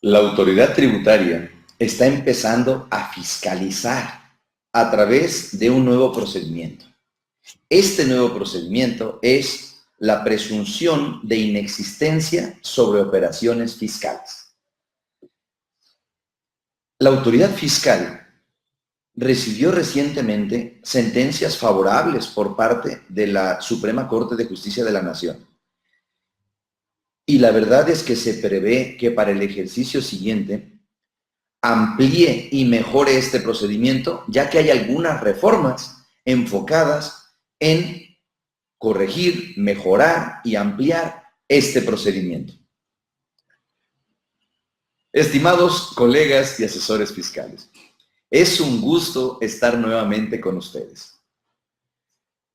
La autoridad tributaria está empezando a fiscalizar a través de un nuevo procedimiento. Este nuevo procedimiento es la presunción de inexistencia sobre operaciones fiscales. La autoridad fiscal recibió recientemente sentencias favorables por parte de la Suprema Corte de Justicia de la Nación. Y la verdad es que se prevé que para el ejercicio siguiente amplíe y mejore este procedimiento, ya que hay algunas reformas enfocadas en corregir, mejorar y ampliar este procedimiento. Estimados colegas y asesores fiscales, es un gusto estar nuevamente con ustedes.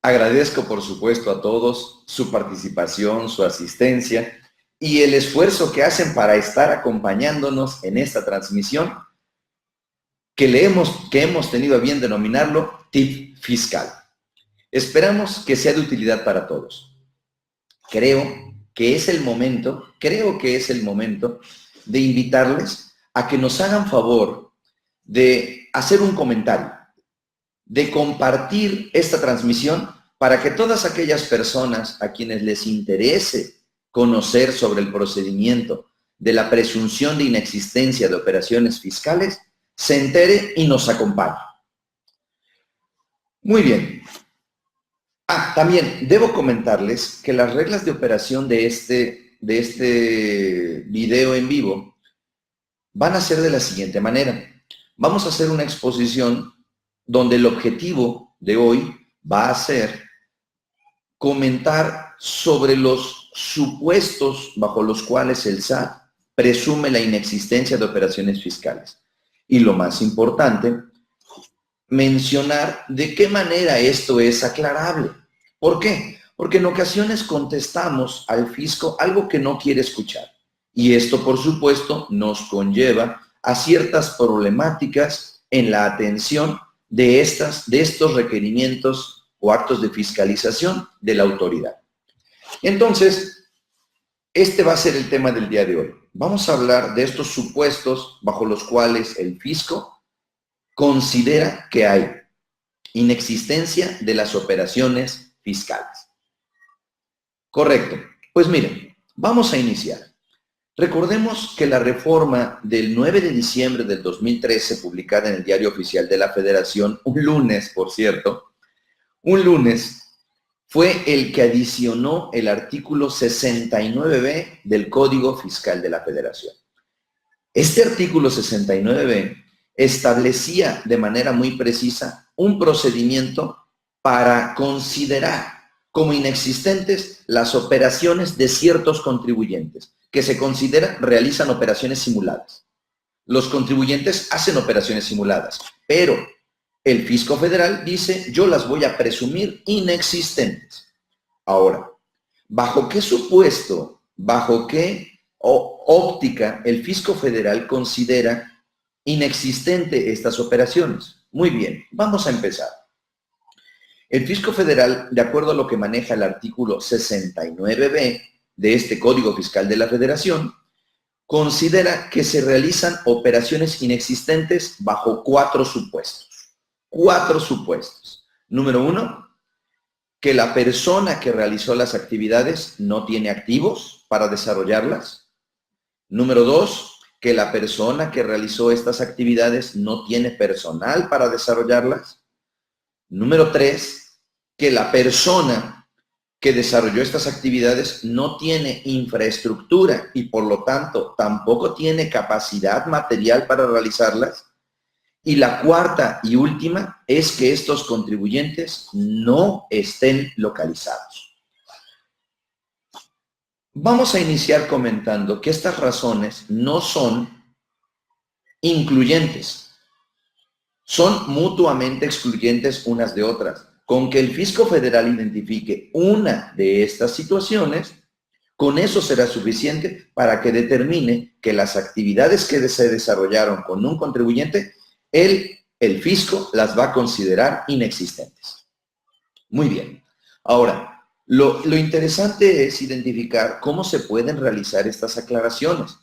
Agradezco, por supuesto, a todos su participación, su asistencia y el esfuerzo que hacen para estar acompañándonos en esta transmisión que hemos tenido a bien denominarlo Tip Fiscal. Esperamos que sea de utilidad para todos. Creo que es el momento de invitarles a que nos hagan favor de hacer un comentario, de compartir esta transmisión para que todas aquellas personas a quienes les interese conocer sobre el procedimiento de la presunción de inexistencia de operaciones fiscales se entere y nos acompañe. Muy bien. También debo comentarles que las reglas de operación de este video en vivo van a ser de la siguiente manera. Vamos a hacer una exposición donde el objetivo de hoy va a ser comentar sobre los supuestos bajo los cuales el SAT presume la inexistencia de operaciones fiscales. Y lo más importante, mencionar de qué manera esto es aclarable. ¿Por qué? Porque en ocasiones contestamos al fisco algo que no quiere escuchar. Y esto, por supuesto, nos conlleva a ciertas problemáticas en la atención de estos requerimientos o actos de fiscalización de la autoridad. Entonces, este va a ser el tema del día de hoy. Vamos a hablar de estos supuestos bajo los cuales el fisco considera que hay inexistencia de las operaciones fiscales. Correcto. Pues miren, vamos a iniciar. Recordemos que la reforma del 9 de diciembre del 2013, publicada en el Diario Oficial de la Federación, un lunes, por cierto, un lunes, fue el que adicionó el artículo 69b del Código Fiscal de la Federación. Este artículo 69b establecía de manera muy precisa un procedimiento para considerar como inexistentes las operaciones de ciertos contribuyentes, que se considera realizan operaciones simuladas. Los contribuyentes hacen operaciones simuladas, pero el fisco federal dice, yo las voy a presumir inexistentes. Ahora, ¿bajo qué supuesto, bajo qué óptica el fisco federal considera inexistente estas operaciones? Muy bien, vamos a empezar. El fisco federal, de acuerdo a lo que maneja el artículo 69b de este Código Fiscal de la Federación, considera que se realizan operaciones inexistentes bajo cuatro supuestos. Cuatro supuestos. Número uno, que la persona que realizó las actividades no tiene activos para desarrollarlas. Número dos, que la persona que realizó estas actividades no tiene personal para desarrollarlas. Número tres, que la persona que desarrolló estas actividades no tiene infraestructura y por lo tanto tampoco tiene capacidad material para realizarlas. Y la cuarta y última es que estos contribuyentes no estén localizados. Vamos a iniciar comentando que estas razones no son incluyentes, son mutuamente excluyentes unas de otras. Con que el fisco federal identifique una de estas situaciones, con eso será suficiente para que determine que las actividades que se desarrollaron con un contribuyente, el fisco las va a considerar inexistentes. Muy bien. Ahora, lo interesante es identificar cómo se pueden realizar estas aclaraciones.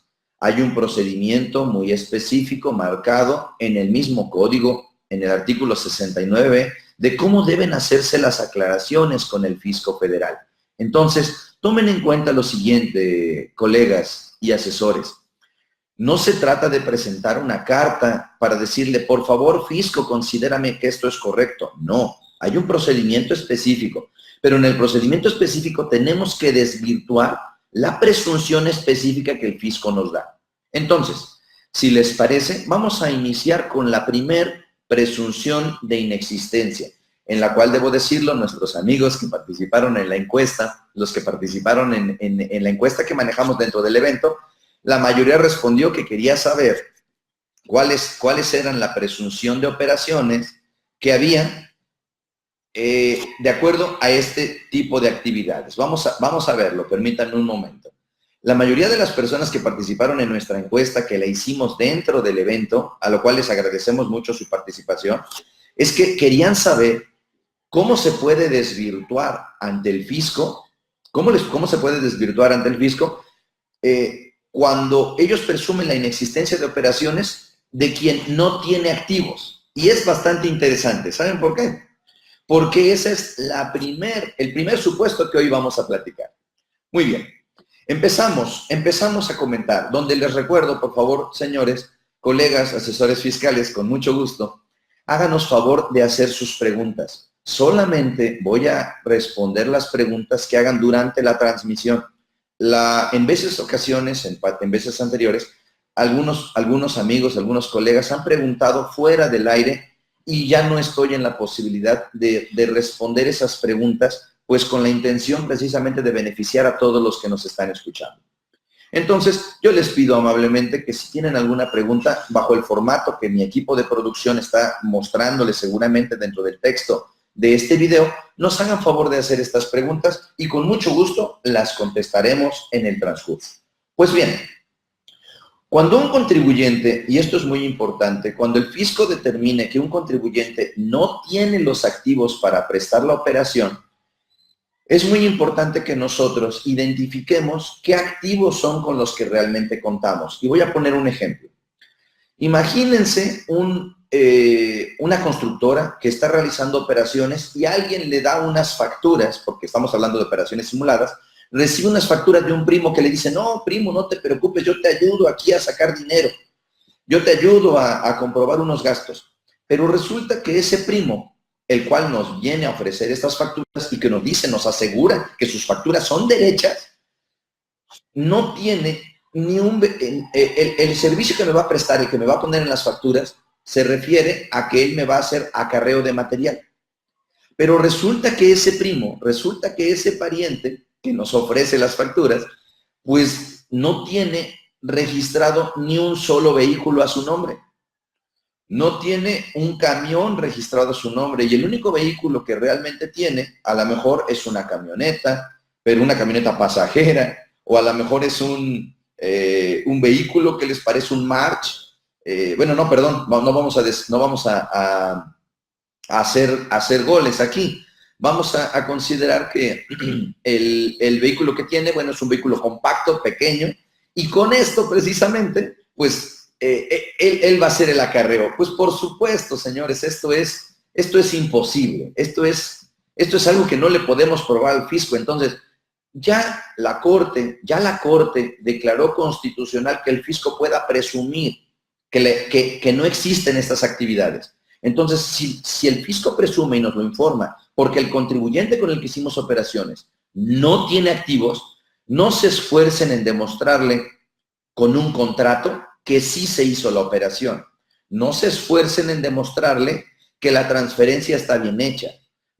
Hay un procedimiento muy específico marcado en el mismo código, en el artículo 69, de cómo deben hacerse las aclaraciones con el fisco federal. Entonces, tomen en cuenta lo siguiente, colegas y asesores. No se trata de presentar una carta para decirle, por favor, fisco, considérame que esto es correcto. No, hay un procedimiento específico, pero en el procedimiento específico tenemos que desvirtuar la presunción específica que el fisco nos da. Entonces, si les parece, vamos a iniciar con la primer presunción de inexistencia, en la cual debo decirlo, nuestros amigos que participaron en la encuesta, los que participaron en la encuesta que manejamos dentro del evento, la mayoría respondió que quería saber cuáles eran la presunción de operaciones que había de acuerdo a este tipo de actividades. Vamos a verlo, permítanme un momento. La mayoría de las personas que participaron en nuestra encuesta, que la hicimos dentro del evento, a lo cual les agradecemos mucho su participación, es que querían saber cómo se puede desvirtuar ante el fisco, cómo se puede desvirtuar ante el fisco cuando ellos presumen la inexistencia de operaciones de quien no tiene activos. Y es bastante interesante. ¿Saben por qué? Porque ese es el primer supuesto que hoy vamos a platicar. Muy bien. Empezamos a comentar, donde les recuerdo, por favor, señores, colegas, asesores fiscales, con mucho gusto, háganos favor de hacer sus preguntas. Solamente voy a responder las preguntas que hagan durante la transmisión. En ocasiones, en veces anteriores, algunos amigos, algunos colegas han preguntado fuera del aire y ya no estoy en la posibilidad de responder esas preguntas, pues con la intención precisamente de beneficiar a todos los que nos están escuchando. Entonces, yo les pido amablemente que si tienen alguna pregunta, bajo el formato que mi equipo de producción está mostrándoles seguramente dentro del texto de este video, nos hagan favor de hacer estas preguntas y con mucho gusto las contestaremos en el transcurso. Pues bien, cuando un contribuyente, y esto es muy importante, cuando el fisco determine que un contribuyente no tiene los activos para prestar la operación, es muy importante que nosotros identifiquemos qué activos son con los que realmente contamos. Y voy a poner un ejemplo. Imagínense una constructora que está realizando operaciones y alguien le da unas facturas, porque estamos hablando de operaciones simuladas, recibe unas facturas de un primo que le dice, no, primo, no te preocupes, yo te ayudo aquí a sacar dinero, yo te ayudo a comprobar unos gastos. Pero resulta que ese primo, el cual nos viene a ofrecer estas facturas y que nos dice, nos asegura que sus facturas son derechas, no tiene ni el servicio que me va a prestar y que me va a poner en las facturas se refiere a que él me va a hacer acarreo de material. Pero resulta que ese primo, resulta que ese pariente que nos ofrece las facturas, pues no tiene registrado ni un solo vehículo a su nombre. No tiene un camión registrado a su nombre y el único vehículo que realmente tiene, a lo mejor es una camioneta, pero una camioneta pasajera, o a lo mejor es un vehículo que les parece un March. No vamos a hacer goles aquí. Vamos a considerar que el vehículo que tiene, es un vehículo compacto, pequeño, y con esto precisamente, pues, él va a hacer el acarreo. Pues por supuesto, señores, esto es imposible. Esto es algo que no le podemos probar al fisco. Entonces, ya la Corte declaró constitucional que el fisco pueda presumir que no existen estas actividades. Entonces, si el fisco presume y nos lo informa, porque el contribuyente con el que hicimos operaciones no tiene activos, no se esfuercen en demostrarle con un contrato que sí se hizo la operación. No se esfuercen en demostrarle que la transferencia está bien hecha.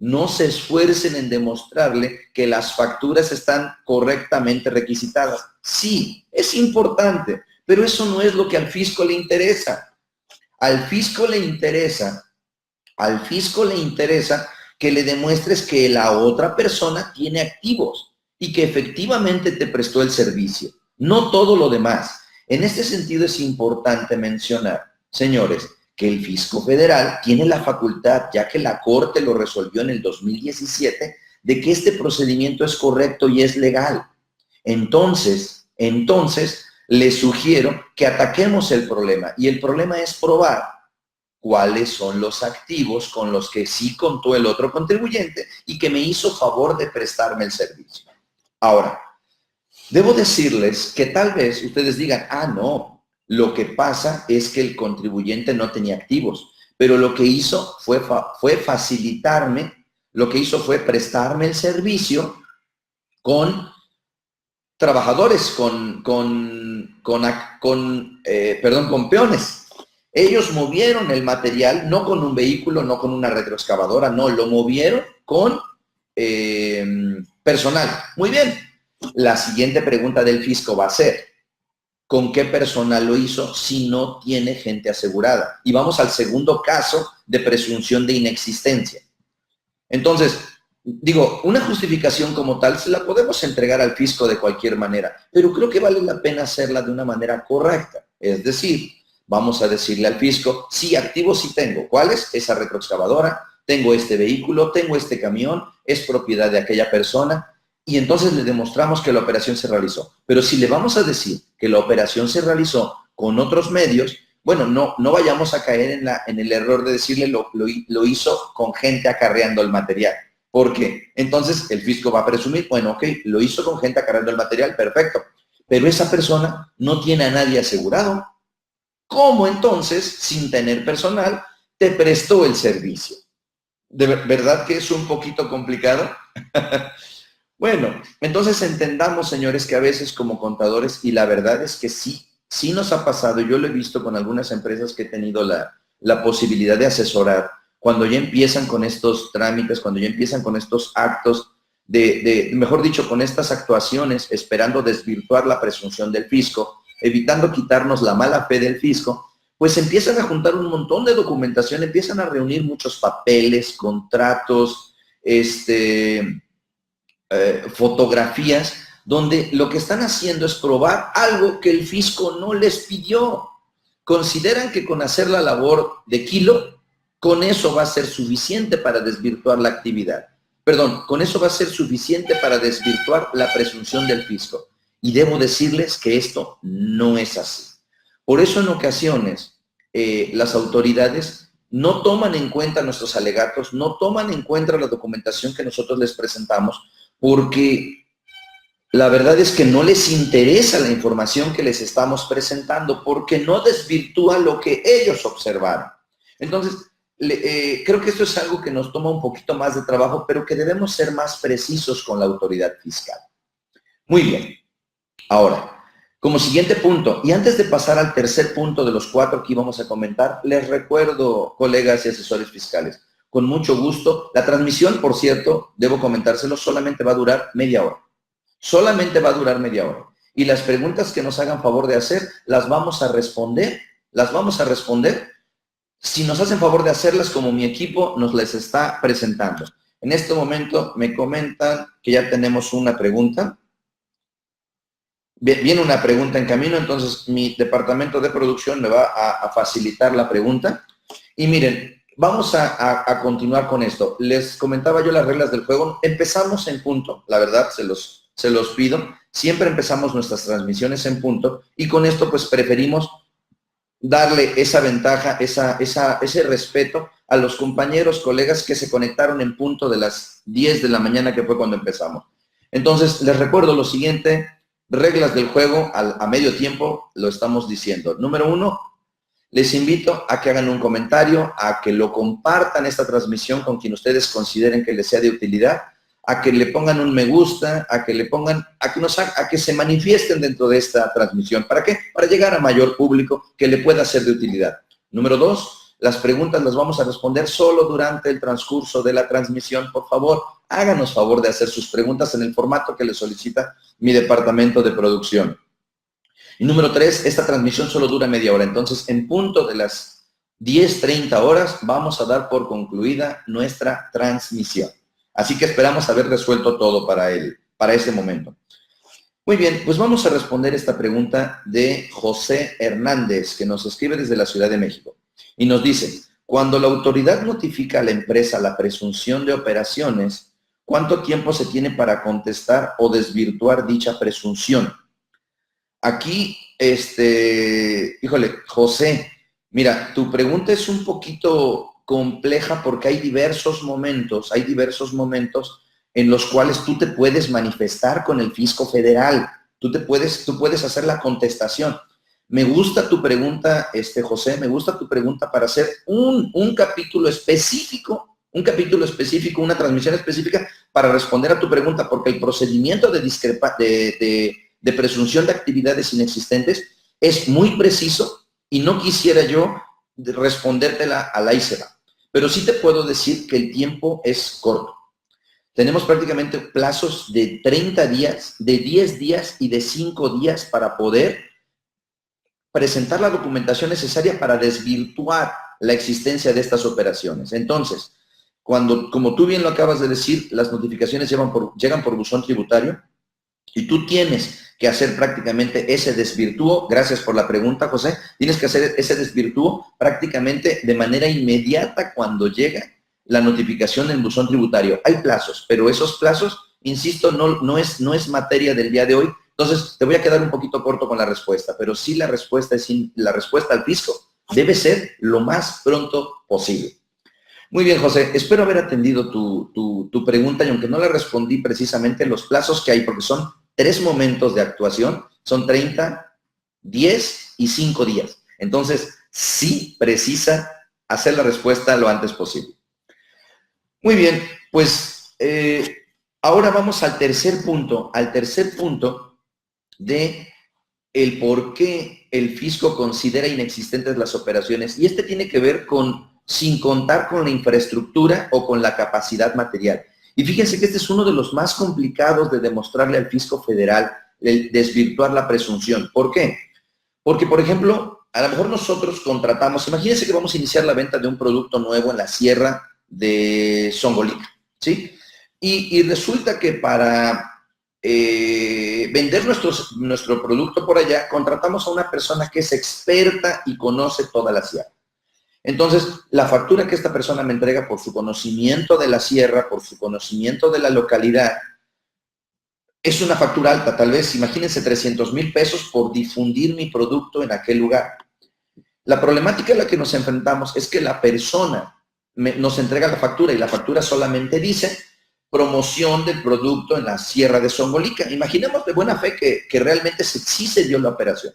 No se esfuercen en demostrarle que las facturas están correctamente requisitadas. Sí, es importante, pero eso no es lo que al fisco le interesa. Al fisco le interesa que le demuestres que la otra persona tiene activos y que efectivamente te prestó el servicio, no todo lo demás. En este sentido es importante mencionar, señores, que el fisco federal tiene la facultad, ya que la Corte lo resolvió en el 2017, de que este procedimiento es correcto y es legal. Entonces, le sugiero que ataquemos el problema. Y el problema es probar cuáles son los activos con los que sí contó el otro contribuyente y que me hizo favor de prestarme el servicio. Ahora, debo decirles que tal vez ustedes digan, ah, no, lo que pasa es que el contribuyente no tenía activos, pero lo que hizo fue facilitarme, lo que hizo fue prestarme el servicio con trabajadores, con peones. Ellos movieron el material, no con un vehículo, no con una retroexcavadora, no, lo movieron con personal. Muy bien. La siguiente pregunta del fisco va a ser, ¿con qué personal lo hizo si no tiene gente asegurada? Y vamos al segundo caso de presunción de inexistencia. Entonces, digo, una justificación como tal se la podemos entregar al fisco de cualquier manera, pero creo que vale la pena hacerla de una manera correcta. Es decir, vamos a decirle al fisco, sí, activos sí tengo. ¿Cuáles? Esa retroexcavadora, tengo este vehículo, tengo este camión, es propiedad de aquella persona, y entonces le demostramos que la operación se realizó. Pero si le vamos a decir que la operación se realizó con otros medios, bueno, no vayamos a caer en el error de decirle lo hizo con gente acarreando el material. ¿Por qué? Entonces el fisco va a presumir, bueno, ok, lo hizo con gente acarreando el material, perfecto. Pero esa persona no tiene a nadie asegurado. ¿Cómo entonces, sin tener personal, te prestó el servicio? ¿De verdad que es un poquito complicado? Bueno, entonces entendamos, señores, que a veces como contadores, y la verdad es que sí nos ha pasado, yo lo he visto con algunas empresas que he tenido la posibilidad de asesorar, cuando ya empiezan con estos trámites, cuando ya empiezan con estos actos, mejor dicho, con estas actuaciones, esperando desvirtuar la presunción del fisco, evitando quitarnos la mala fe del fisco, pues empiezan a juntar un montón de documentación, empiezan a reunir muchos papeles, contratos, fotografías, donde lo que están haciendo es probar algo que el fisco no les pidió. Consideran que con hacer la labor de kilo, con eso va a ser suficiente para desvirtuar la actividad. Perdón, con eso va a ser suficiente para desvirtuar la presunción del fisco. Y debo decirles que esto no es así. Por eso en ocasiones las autoridades no toman en cuenta nuestros alegatos, no toman en cuenta la documentación que nosotros les presentamos, porque la verdad es que no les interesa la información que les estamos presentando, porque no desvirtúa lo que ellos observaron. Entonces, creo que esto es algo que nos toma un poquito más de trabajo, pero que debemos ser más precisos con la autoridad fiscal. Muy bien. Ahora, como siguiente punto, y antes de pasar al tercer punto de los 4 que íbamos a comentar, les recuerdo, colegas y asesores fiscales, con mucho gusto, la transmisión, por cierto, debo comentárselo, solamente va a durar media hora. Solamente va a durar media hora. Y las preguntas que nos hagan favor de hacer, las vamos a responder. Si nos hacen favor de hacerlas, como mi equipo nos les está presentando. En este momento me comentan que ya tenemos una pregunta. Viene una pregunta en camino, entonces mi departamento de producción me va a facilitar la pregunta. Y miren, vamos a continuar con esto. Les comentaba yo las reglas del juego. Empezamos en punto, la verdad, se los pido. Siempre empezamos nuestras transmisiones en punto y con esto pues preferimos darle esa ventaja, ese respeto a los compañeros, colegas que se conectaron en punto de las 10 de la mañana, que fue cuando empezamos. Entonces, les recuerdo lo siguiente, reglas del juego a medio tiempo, lo estamos diciendo. Número 1, les invito a que hagan un comentario, a que lo compartan esta transmisión con quien ustedes consideren que les sea de utilidad, a que le pongan un me gusta, a que se manifiesten dentro de esta transmisión. ¿Para qué? Para llegar a mayor público que le pueda ser de utilidad. Número 2, las preguntas las vamos a responder solo durante el transcurso de la transmisión. Por favor, háganos favor de hacer sus preguntas en el formato que les solicita mi departamento de producción. Y número 3, esta transmisión solo dura media hora. Entonces, en punto de las 10:30 horas, vamos a dar por concluida nuestra transmisión. Así que esperamos haber resuelto todo para ese momento. Muy bien, pues vamos a responder esta pregunta de José Hernández, que nos escribe desde la Ciudad de México. Y nos dice, cuando la autoridad notifica a la empresa la presunción de operaciones, ¿cuánto tiempo se tiene para contestar o desvirtuar dicha presunción? aquí, híjole, José, mira, tu pregunta es un poquito compleja porque hay diversos momentos en los cuales tú te puedes manifestar con el fisco federal. Tú puedes hacer la contestación. Me gusta tu pregunta, José, me gusta tu pregunta para hacer un capítulo específico, una transmisión específica para responder a tu pregunta, porque el procedimiento de presunción de actividades inexistentes es muy preciso y no quisiera yo respondértela a la y se va. Pero sí te puedo decir que el tiempo es corto. Tenemos prácticamente plazos de 30 días, de 10 días y de 5 días para poder presentar la documentación necesaria para desvirtuar la existencia de estas operaciones. Entonces, como tú bien lo acabas de decir, las notificaciones llegan por buzón tributario y tú tienes que hacer prácticamente ese desvirtúo. Gracias por la pregunta, José. Tienes que hacer ese desvirtúo prácticamente de manera inmediata cuando llega la notificación en buzón tributario. Hay plazos, pero esos plazos, insisto, no es materia del día de hoy. Entonces, te voy a quedar un poquito corto con la respuesta, pero sí la respuesta al fisco debe ser lo más pronto posible. Muy bien, José, espero haber atendido tu pregunta y aunque no la respondí precisamente, los plazos que hay, porque son 3 momentos de actuación, son 30, 10 y 5 días. Entonces, sí precisa hacer la respuesta lo antes posible. Muy bien, pues ahora vamos al tercer punto de el por qué el fisco considera inexistentes las operaciones. Y tiene que ver con sin contar con la infraestructura o con la capacidad material. Y fíjense que este es uno de los más complicados de demostrarle al fisco federal, el desvirtuar la presunción. ¿Por qué? Porque, por ejemplo, a lo mejor nosotros contratamos, imagínense que vamos a iniciar la venta de un producto nuevo en la sierra de Zongolica, ¿sí? Y resulta que para vender nuestro producto por allá, contratamos a una persona que es experta y conoce toda la sierra. Entonces, la factura que esta persona me entrega por su conocimiento de la sierra, por su conocimiento de la localidad, es una factura alta, tal vez, imagínense, 300,000 pesos por difundir mi producto en aquel lugar. La problemática a la que nos enfrentamos es que la persona nos entrega la factura y la factura solamente dice promoción del producto en la sierra de Zongolica. Imaginemos de buena fe que realmente sí se dio la operación.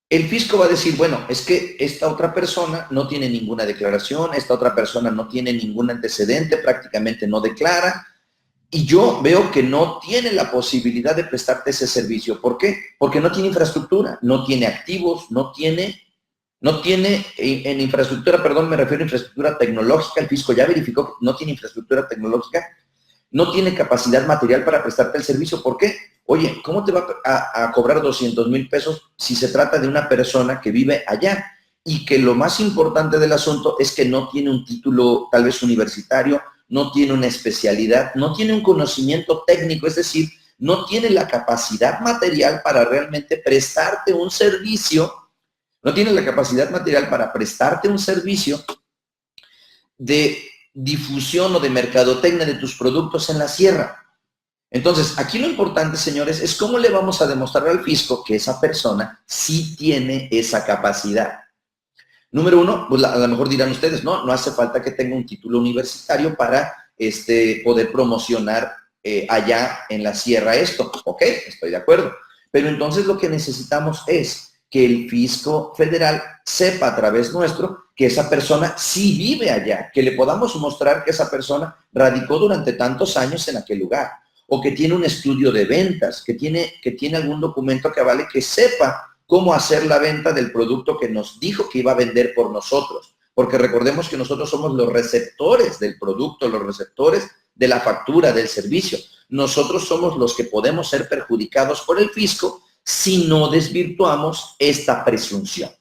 El fisco va a decir, bueno, es que esta otra persona no tiene ninguna declaración, esta otra persona no tiene ningún antecedente, prácticamente no declara, y yo veo que no tiene la posibilidad de prestarte ese servicio. ¿Por qué? Porque no tiene infraestructura, no tiene activos, no tiene en infraestructura, perdón, me refiero a infraestructura tecnológica. El fisco ya verificó que no tiene infraestructura tecnológica, no tiene capacidad material para prestarte el servicio. ¿Por qué? Oye, ¿cómo te va a cobrar 200,000 pesos si se trata de una persona que vive allá? Y que lo más importante del asunto es que no tiene un título tal vez universitario, no tiene una especialidad, no tiene un conocimiento técnico, es decir, no tiene la capacidad material para realmente prestarte un servicio, no tiene la capacidad material para prestarte un servicio de difusión o de mercadotecnia de tus productos en la sierra. Entonces, aquí lo importante, señores, es cómo le vamos a demostrar al fisco que esa persona sí tiene esa capacidad. Número uno, pues a lo mejor dirán ustedes, no hace falta que tenga un título universitario para poder promocionar allá en la sierra esto. Ok, estoy de acuerdo. Pero entonces lo que necesitamos es que el fisco federal sepa a través nuestro que esa persona sí vive allá, que le podamos mostrar que esa persona radicó durante tantos años en aquel lugar, o que tiene un estudio de ventas, que tiene algún documento que avale que sepa cómo hacer la venta del producto que nos dijo que iba a vender por nosotros. Porque recordemos que nosotros somos los receptores del producto, los receptores de la factura, del servicio. Nosotros somos los que podemos ser perjudicados por el fisco si no desvirtuamos esta presunción.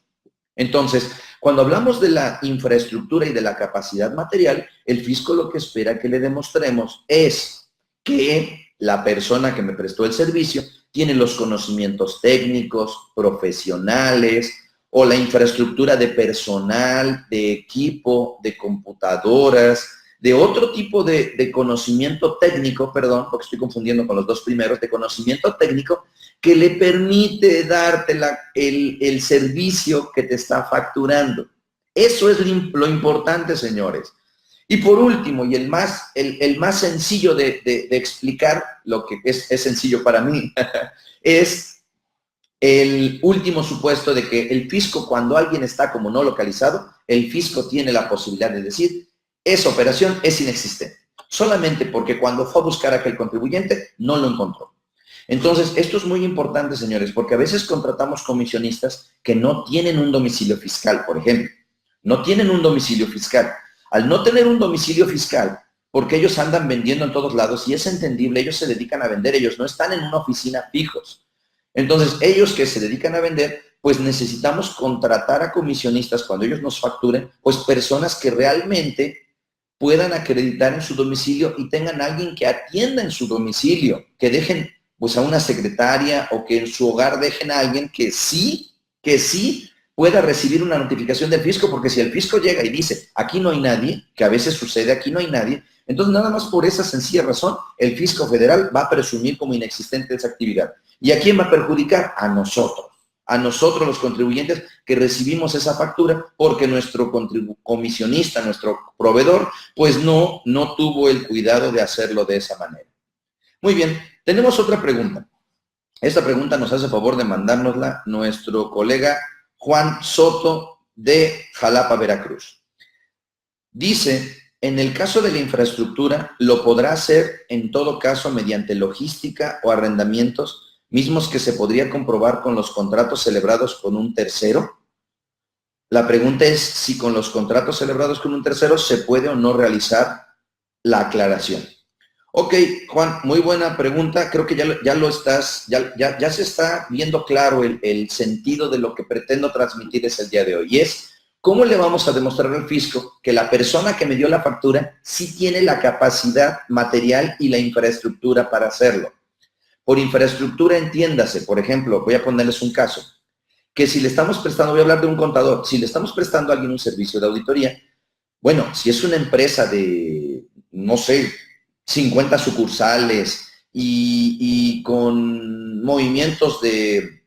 Entonces, cuando hablamos de la infraestructura y de la capacidad material, el fisco lo que espera que le demostremos es que la persona que me prestó el servicio tiene los conocimientos técnicos, profesionales, o la infraestructura de personal, de equipo, de computadoras, de otro tipo de conocimiento técnico, perdón, porque estoy confundiendo con los dos primeros, de conocimiento técnico que le permite darte el servicio que te está facturando. Eso es lo importante, señores. Y por último, y el más sencillo de explicar, lo que es sencillo para mí, es el último supuesto de que el fisco, cuando alguien está como no localizado, el fisco tiene la posibilidad de decir, esa operación es inexistente, solamente porque cuando fue a buscar a aquel contribuyente, no lo encontró. Entonces, esto es muy importante, señores, porque a veces contratamos comisionistas que no tienen un domicilio fiscal, por ejemplo. No tienen un domicilio fiscal. Al no tener un domicilio fiscal, porque ellos andan vendiendo en todos lados, y es entendible, ellos se dedican a vender, ellos no están en una oficina fijos. Entonces, ellos que se dedican a vender, pues necesitamos contratar a comisionistas cuando ellos nos facturen, pues personas que realmente puedan acreditar en su domicilio y tengan a alguien que atienda en su domicilio, que dejen pues a una secretaria o que en su hogar dejen a alguien que sí pueda recibir una notificación del fisco, porque si el fisco llega y dice, aquí no hay nadie, que a veces sucede, aquí no hay nadie, entonces nada más por esa sencilla razón, el fisco federal va a presumir como inexistente esa actividad. ¿Y a quién va a perjudicar? A nosotros los contribuyentes que recibimos esa factura, porque nuestro comisionista, nuestro proveedor, pues no tuvo el cuidado de hacerlo de esa manera. Muy bien, tenemos otra pregunta. Esta pregunta nos hace favor de mandárnosla nuestro colega Juan Soto de Jalapa, Veracruz. Dice, en el caso de la infraestructura, ¿lo podrá hacer en todo caso mediante logística o arrendamientos mismos que se podría comprobar con los contratos celebrados con un tercero? La pregunta es si con los contratos celebrados con un tercero se puede o no realizar la aclaración. Ok, Juan, muy buena pregunta. Creo que ya se está viendo claro el sentido de lo que pretendo transmitirles el día de hoy. Y es, ¿cómo le vamos a demostrar al fisco que la persona que me dio la factura sí tiene la capacidad material y la infraestructura para hacerlo? Por infraestructura entiéndase, por ejemplo, voy a ponerles un caso, que si le estamos prestando, voy a hablar de un contador, si le estamos prestando a alguien un servicio de auditoría, bueno, si es una empresa de, no sé, 50 sucursales y con movimientos de,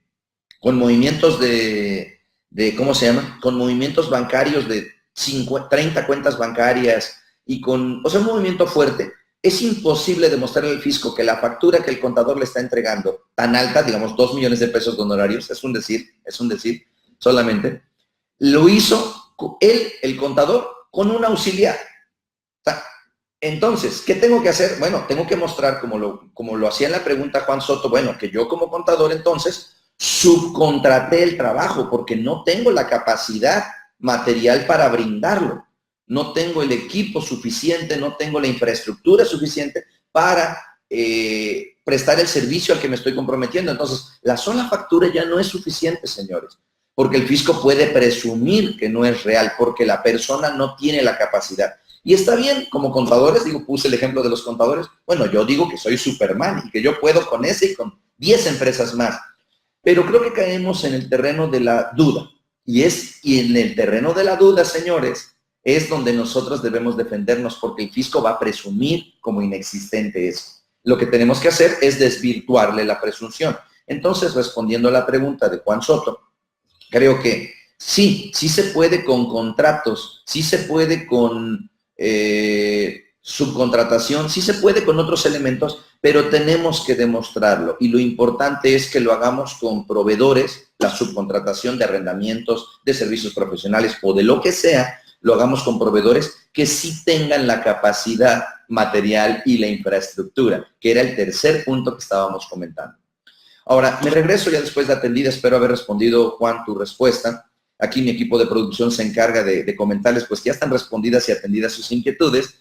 ¿cómo se llama? Con movimientos bancarios de 30 cuentas bancarias y con, o sea, un movimiento fuerte, es imposible demostrarle al fisco que la factura que el contador le está entregando, tan alta, digamos 2 millones de pesos de honorarios, es un decir solamente, lo hizo él, el contador, con un auxiliar. O sea, entonces, ¿qué tengo que hacer? Bueno, tengo que mostrar, como lo hacía en la pregunta Juan Soto, bueno, que yo como contador entonces subcontraté el trabajo porque no tengo la capacidad material para brindarlo. No tengo el equipo suficiente, no tengo la infraestructura suficiente para prestar el servicio al que me estoy comprometiendo. Entonces, la sola factura ya no es suficiente, señores, porque el fisco puede presumir que no es real, porque la persona no tiene la capacidad. Y está bien, como contadores, puse el ejemplo de los contadores, bueno, yo digo que soy Superman y que yo puedo con ese y con 10 empresas más. Pero creo que caemos en el terreno de la duda. Y en el terreno de la duda, señores, es donde nosotros debemos defendernos, porque el fisco va a presumir como inexistente eso. Lo que tenemos que hacer es desvirtuarle la presunción. Entonces, respondiendo a la pregunta de Juan Soto, creo que sí se puede con contratos, sí se puede con subcontratación, sí se puede con otros elementos, pero tenemos que demostrarlo. Y lo importante es que lo hagamos con proveedores, la subcontratación de arrendamientos, de servicios profesionales o de lo que sea, lo hagamos con proveedores que sí tengan la capacidad material y la infraestructura, que era el tercer punto que estábamos comentando. Ahora, me regreso ya después de atendida, espero haber respondido, Juan, tu respuesta. Aquí mi equipo de producción se encarga de comentarles, pues que ya están respondidas y atendidas sus inquietudes.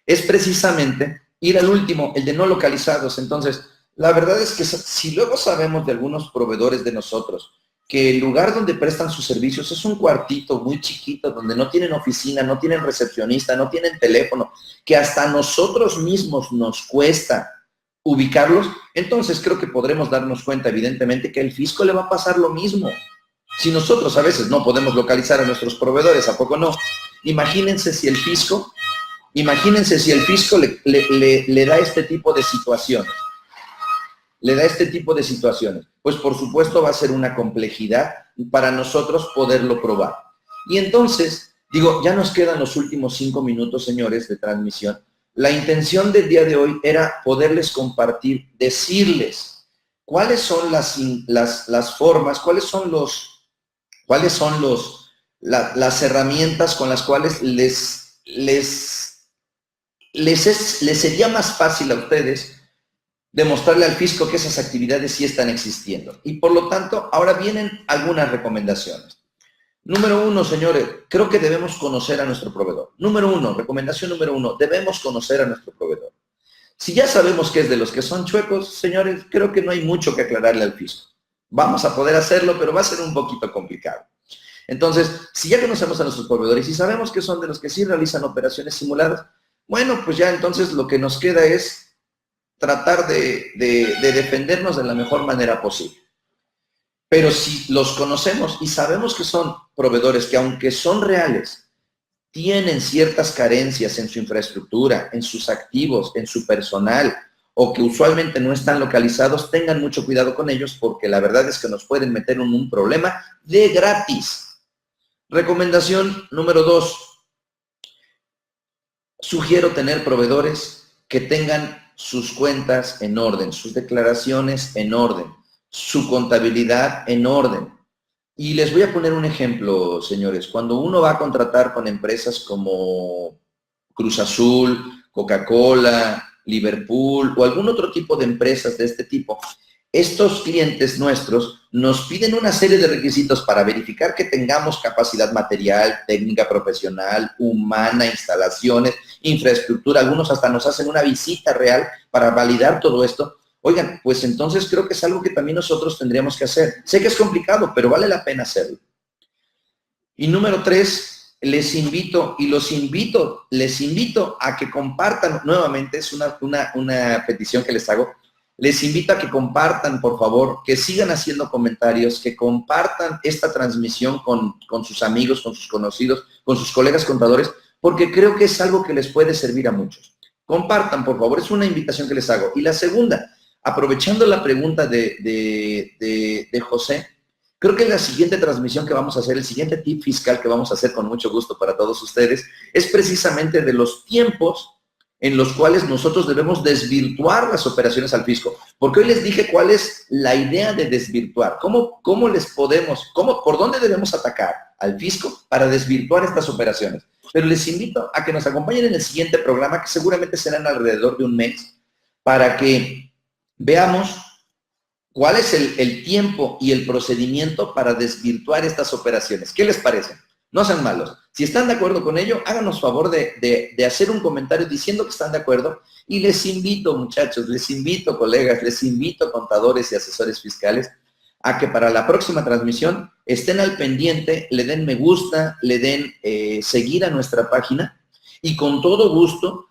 Es precisamente ir al último, el de no localizados. Entonces, la verdad es que si luego sabemos de algunos proveedores de nosotros que el lugar donde prestan sus servicios es un cuartito muy chiquito, donde no tienen oficina, no tienen recepcionista, no tienen teléfono, que hasta a nosotros mismos nos cuesta ubicarlos, entonces creo que podremos darnos cuenta, evidentemente, que al fisco le va a pasar lo mismo. Si nosotros a veces no podemos localizar a nuestros proveedores, ¿a poco no? Imagínense si el fisco le da este tipo de situaciones. le da este tipo de situaciones. Pues por supuesto va a ser una complejidad para nosotros poderlo probar. Y entonces, digo, ya nos quedan los últimos 5 minutos, señores, de transmisión. La intención del día de hoy era poderles compartir, decirles cuáles son las formas, cuáles son las herramientas con las cuales les sería más fácil a ustedes demostrarle al fisco que esas actividades sí están existiendo. Y por lo tanto, ahora vienen algunas recomendaciones. Número 1, señores, creo que debemos conocer a nuestro proveedor. Recomendación número 1, debemos conocer a nuestro proveedor. Si ya sabemos que es de los que son chuecos, señores, creo que no hay mucho que aclararle al fisco. Vamos a poder hacerlo, pero va a ser un poquito complicado. Entonces, si ya conocemos a nuestros proveedores y sabemos que son de los que sí realizan operaciones simuladas, bueno, pues ya entonces lo que nos queda es tratar de defendernos de la mejor manera posible. Pero si los conocemos y sabemos que son proveedores que, aunque son reales, tienen ciertas carencias en su infraestructura, en sus activos, en su personal, o que usualmente no están localizados, tengan mucho cuidado con ellos, porque la verdad es que nos pueden meter en un problema de gratis. Recomendación número 2. Sugiero tener proveedores que tengan sus cuentas en orden, sus declaraciones en orden, su contabilidad en orden. Y les voy a poner un ejemplo, señores. Cuando uno va a contratar con empresas como Cruz Azul, Coca-Cola, Liverpool o algún otro tipo de empresas de este tipo, estos clientes nuestros nos piden una serie de requisitos para verificar que tengamos capacidad material, técnica profesional, humana, instalaciones, infraestructura. Algunos hasta nos hacen una visita real para validar todo esto. Oigan, pues entonces creo que es algo que también nosotros tendríamos que hacer. Sé que es complicado, pero vale la pena hacerlo. Y número 3, les invito a que compartan, nuevamente es una petición que les hago, les invito a que compartan, por favor, que sigan haciendo comentarios, que compartan esta transmisión con sus amigos, con sus conocidos, con sus colegas contadores, porque creo que es algo que les puede servir a muchos. Compartan, por favor, es una invitación que les hago. Y la segunda, aprovechando la pregunta de José, creo que la siguiente transmisión que vamos a hacer, el siguiente tip fiscal que vamos a hacer con mucho gusto para todos ustedes, es precisamente de los tiempos en los cuales nosotros debemos desvirtuar las operaciones al fisco. Porque hoy les dije cuál es la idea de desvirtuar, por dónde debemos atacar al fisco para desvirtuar estas operaciones. Pero les invito a que nos acompañen en el siguiente programa, que seguramente serán alrededor de un mes, para que veamos cuál es el tiempo y el procedimiento para desvirtuar estas operaciones. ¿Qué les parece? No sean malos. Si están de acuerdo con ello, háganos favor de hacer un comentario diciendo que están de acuerdo. Y les invito, muchachos, les invito, colegas, les invito, contadores y asesores fiscales, a que para la próxima transmisión estén al pendiente, le den me gusta, le den seguir a nuestra página y con todo gusto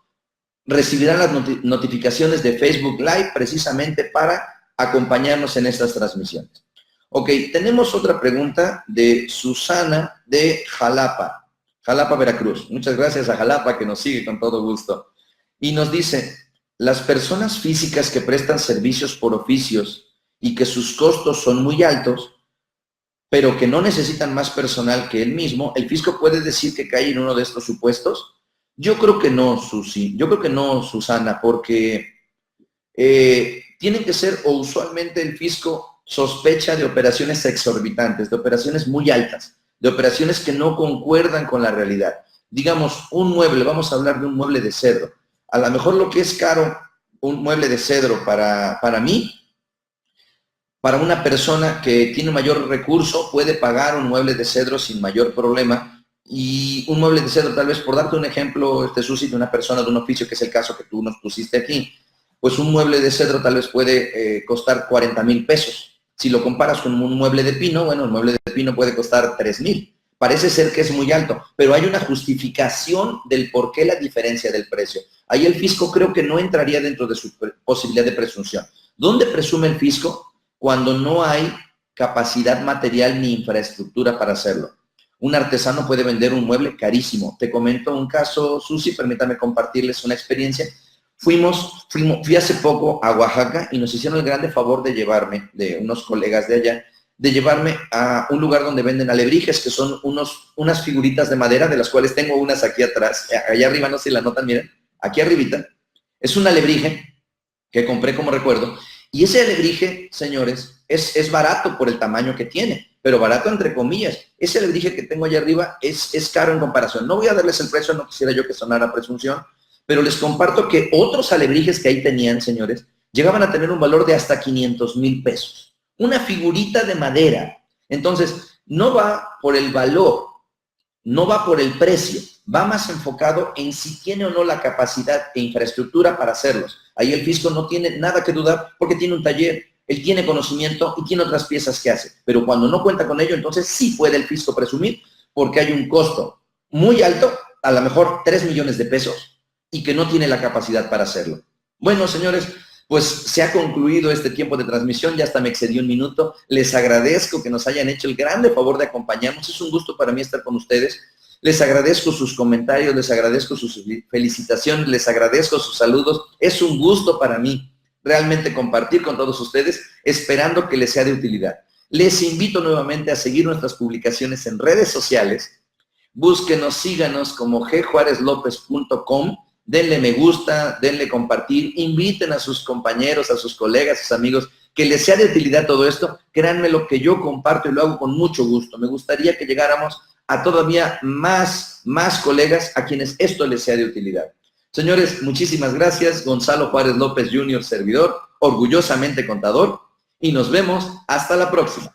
recibirán las notificaciones de Facebook Live precisamente para acompañarnos en estas transmisiones. Ok, tenemos otra pregunta de Susana de Jalapa, Veracruz. Muchas gracias a Jalapa que nos sigue con todo gusto. Y nos dice, las personas físicas que prestan servicios por oficios y que sus costos son muy altos, pero que no necesitan más personal que él mismo, ¿el fisco puede decir que cae en uno de estos supuestos? Yo creo que no, Susi. Yo creo que no, Susana, porque tienen que ser, o usualmente el fisco sospecha de operaciones exorbitantes, de operaciones muy altas, de operaciones que no concuerdan con la realidad. Digamos, un mueble, vamos a hablar de un mueble de cedro. A lo mejor lo que es caro, un mueble de cedro para mí, para una persona que tiene mayor recurso, puede pagar un mueble de cedro sin mayor problema. Y un mueble de cedro, tal vez por darte un ejemplo, Susi, de una persona de un oficio, que es el caso que tú nos pusiste aquí, pues un mueble de cedro tal vez puede costar 40,000 pesos. Si lo comparas con un mueble de pino, bueno, el mueble de pino puede costar 3,000. Parece ser que es muy alto, pero hay una justificación del por qué la diferencia del precio. Ahí el fisco creo que no entraría dentro de su posibilidad de presunción. ¿Dónde presume el fisco? Cuando no hay capacidad material ni infraestructura para hacerlo. Un artesano puede vender un mueble carísimo. Te comento un caso, Susi, permítame compartirles una experiencia. Fui hace poco a Oaxaca y nos hicieron el grande favor de llevarme, de unos colegas de allá, de llevarme a un lugar donde venden alebrijes, que son unas figuritas de madera, de las cuales tengo unas aquí atrás, allá arriba, no sé si la notan, miren, aquí arribita. Es un alebrije que compré como recuerdo, y ese alebrije, señores, es barato por el tamaño que tiene, pero barato entre comillas. Ese alebrije que tengo allá arriba es caro en comparación. No voy a darles el precio, no quisiera yo que sonara presunción, pero les comparto que otros alebrijes que ahí tenían, señores, llegaban a tener un valor de hasta 500,000 pesos. Una figurita de madera. Entonces, no va por el valor, no va por el precio, va más enfocado en si tiene o no la capacidad e infraestructura para hacerlos. Ahí el fisco no tiene nada que dudar porque tiene un taller, él tiene conocimiento y tiene otras piezas que hace. Pero cuando no cuenta con ello, entonces sí puede el fisco presumir porque hay un costo muy alto, a lo mejor 3 millones de pesos, y que no tiene la capacidad para hacerlo. Bueno, señores, pues se ha concluido este tiempo de transmisión, ya hasta me excedí un minuto. Les agradezco que nos hayan hecho el grande favor de acompañarnos. Es un gusto para mí estar con ustedes. Les agradezco sus comentarios, les agradezco sus felicitaciones, les agradezco sus saludos. Es un gusto para mí realmente compartir con todos ustedes, esperando que les sea de utilidad. Les invito nuevamente a seguir nuestras publicaciones en redes sociales. Búsquenos, síganos como gjuareslopez.com. Denle me gusta, denle compartir, inviten a sus compañeros, a sus colegas, a sus amigos, que les sea de utilidad todo esto. Créanme, lo que yo comparto y lo hago con mucho gusto. Me gustaría que llegáramos a todavía más colegas a quienes esto les sea de utilidad. Señores, muchísimas gracias. Gonzalo Juárez López Jr., servidor, orgullosamente contador, y nos vemos hasta la próxima.